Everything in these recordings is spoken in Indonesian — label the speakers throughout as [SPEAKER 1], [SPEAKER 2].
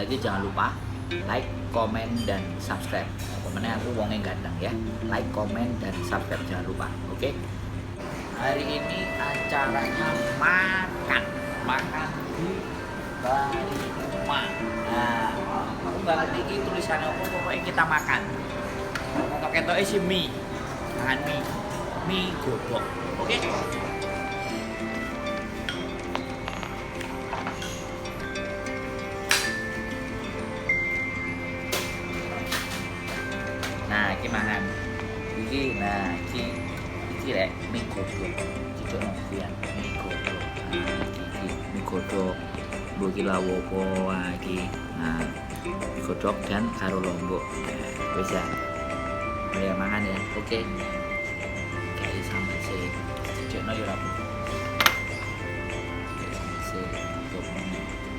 [SPEAKER 1] lagi jangan lupa like, komen, dan subscribe. Pemennya aku wongnya ganteng ya. Like, komen, dan subscribe jangan lupa. Oke. Hari ini acaranya makan di Bali rumah. Nah, aku nggak ngerti ini tulisannya apa, pokoknya kita makan. Mau ketoknya sih mie, makan mie godok. Oke. Nah, iki mangan. Iki rek mie godhog. Iki ono pian mie godhog. Iki mie godhog. Mbok iki lho opo iki. Nah, mie godhog dan karo lombok. Wis ya. Ayo mangan ya. Oke. Kayak sampai sih. Cekno yo rapo. Sih,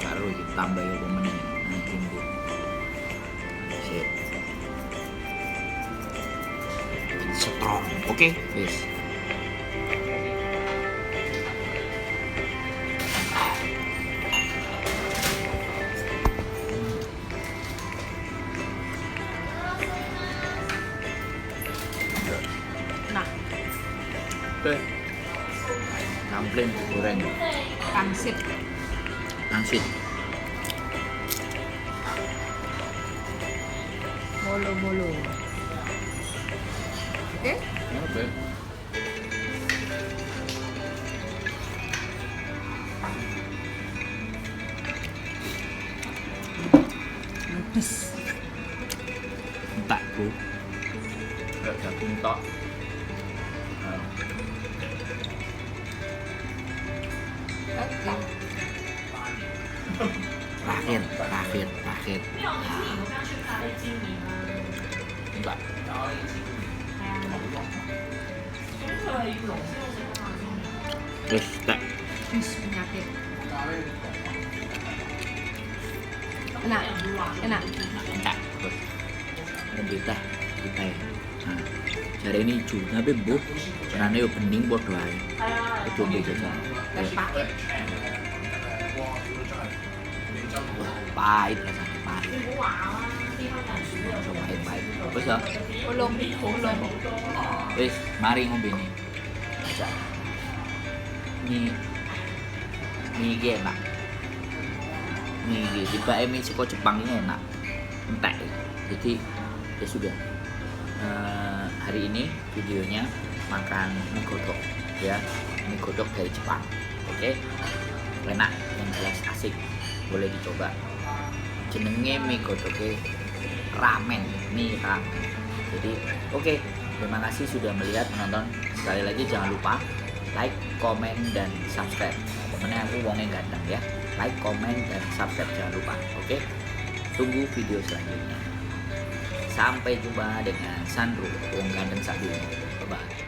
[SPEAKER 1] karo iki tambah yo meneh. Nah, iki mbok. Sip. Strong, oke, wis.
[SPEAKER 2] Nah,
[SPEAKER 1] Oke. Nampling goreng,
[SPEAKER 2] pangsit.
[SPEAKER 1] pangsit.
[SPEAKER 2] Molo-molo. Oke?
[SPEAKER 1] Oke.
[SPEAKER 2] Ledes.
[SPEAKER 1] Entak, Bu. Kayak daging tok.
[SPEAKER 2] Oke.
[SPEAKER 1] Terakhir. Enggak. Terus tak.
[SPEAKER 2] Terus penyakit. Enak.
[SPEAKER 1] Enggak. Terus. Ngombe teh, teh. Nah, jare ini ju, tapi Bu, carane yo bening padha ae. Itu mbok jajan.
[SPEAKER 2] Teh pahit.
[SPEAKER 1] Pahit rasanya pahit. Pahit. Wis ya.
[SPEAKER 2] Ulung.
[SPEAKER 1] Wis, mari ngombe nih. Aja. Mie iki enak. Mie iki tibake mie saka Jepang ini enak. Entek. Jadi ya sudah. Hari ini videonya makan mie godok ya. Mie godok dari Jepang. Oke. Enak, yang jelas asik. Boleh dicoba. Jenenge mie godoknya ramen, mie ramen. Jadi oke, terima kasih sudah melihat, menonton. Sekali lagi jangan lupa like, komen, dan subscribe. Temennya aku wongnya ganteng ya. Like, komen, dan subscribe jangan lupa. Oke, tunggu video selanjutnya. Sampai jumpa dengan Sandro, wong ganteng sak dunia. Bye bye.